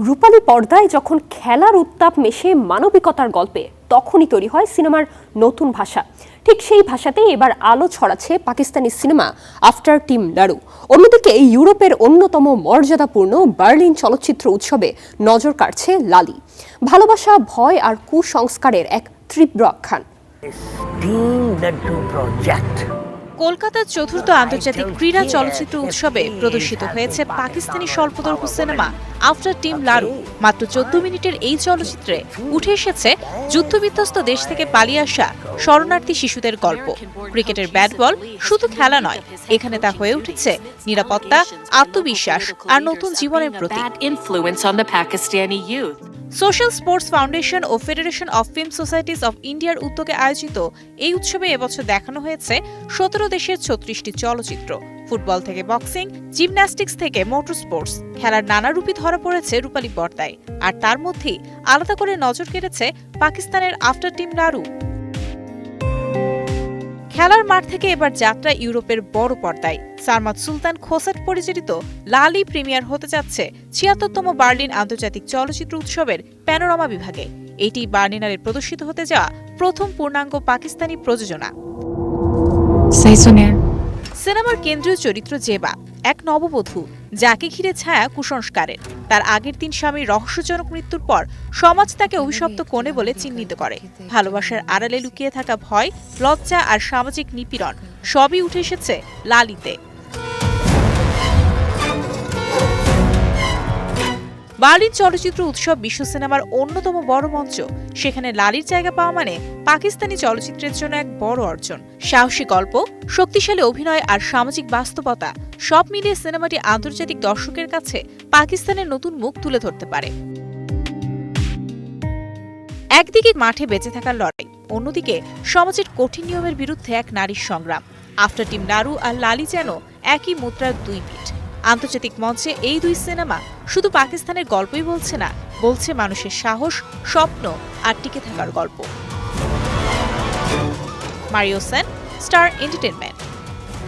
রূপালী পর্দায় যখন খেলার উত্তাপ মেশে মানবিকতার গল্পে, তখনই তৈরি হয় সিনেমার নতুন ভাষা। ঠিক সেই ভাষাতেই এবার আলো ছড়াচ্ছে পাকিস্তানি সিনেমা আফটার টিম লারু। অন্যদিকে ইউরোপের অন্যতম মর্যাদাপূর্ণ বার্লিন চলচ্চিত্র উৎসবে নজর কাড়ছে লালি। ভালোবাসা, ভয় আর কুসংস্কারের এক তীব্র আখ্যান। কলকাতার চতুর্থ আন্তর্জাতিক ক্রীড়া চলচ্চিত্র উৎসবে প্রদর্শিত হয়েছে পাকিস্তানি স্বল্পদৈর্ঘ্য সিনেমা আফটার টিম লারু। মাত্র 14 মিনিটের এই চলচ্চিত্রে উঠে এসেছে যুদ্ধবিধ্বস্ত দেশ থেকে পালিয়ে আসা শরণার্থী শিশুদের গল্প। ক্রিকেটের ব্যাট বল শুধু খেলা নয়, এখানে তা হয়ে উঠেছে নিরাপত্তা, আত্মবিশ্বাস আর নতুন জীবনের প্রতীক। সোশ্যাল স্পোর্টস ফাউন্ডেশন ও federation of film societies of ইন্ডিয়ার উদ্যোগে আয়োজিত এই উৎসবে এবছর দেখানো হয়েছে 17 দেশের 36টি চলচ্চিত্র। ফুটবল থেকে বক্সিং, জিমন্যাস্টিক্স থেকে মোটর স্পোর্টস, খেলার নানা রূপই ধরা পড়েছে রূপালী পর্দায়। আর তার মধ্যেই আলাদা করে নজর কেড়েছে পাকিস্তানের আফটার টিম লারু। খেলার মাঠ থেকে এবার যাত্রা ইউরোপের বড় পর্দায়। সারমাদ সুলতান খোসাট পরিচালিত লালি প্রিমিয়ার হতে যাচ্ছে ৭৬তম বার্লিন আন্তর্জাতিক চলচ্চিত্র উৎসবের প্যানোরামা বিভাগে। এটি বার্লিনারে প্রদর্শিত হতে যাওয়া প্রথম পূর্ণাঙ্গ পাকিস্তানি প্রযোজনা। সিনেমার কেন্দ্রীয় চরিত্র জেবা, এক নববধূ যাকে ঘিরে ছায়া কুসংস্কারের। তার আগের 3 স্বামীর রহস্যজনক মৃত্যুর পর সমাজ তাকে অভিশপ্ত কনে বলে চিহ্নিত করে। ভালোবাসার আড়ালে লুকিয়ে থাকা ভয়, লজ্জা আর সামাজিক নিপীড়ন সবই উঠে এসেছে লালিতে। বার্লিন চলচ্চিত্র উৎসব বিশ্ব সিনেমার অন্যতম বড় মঞ্চ। সেখানে লালির জায়গা পাওয়া মানে পাকিস্তানি চলচ্চিত্রের জন্য এক বড় অর্জন। সাহসী গল্প, শক্তিশালী অভিনয় আর সামাজিক বাস্তবতা সব মিলিয়ে সিনেমাটি আন্তর্জাতিক দর্শকের কাছে পাকিস্তানের নতুন মুখ তুলে ধরতে পারে। একদিকে মাঠে বেঁচে থাকার লড়াই, অন্যদিকে সমাজের কঠিন নিয়মের বিরুদ্ধে এক নারীর সংগ্রাম। আফটার টিম লারু আর লালি যেন একই মুদ্রার দুই পিঠ। আন্তর্জাতিক মঞ্চে এই দুই সিনেমা শুধু পাকিস্তানের গল্পই বলছে না, বলছে মানুষের সাহস, স্বপ্ন আর টিকে থাকার গল্প। Mario Sen, star entertainment.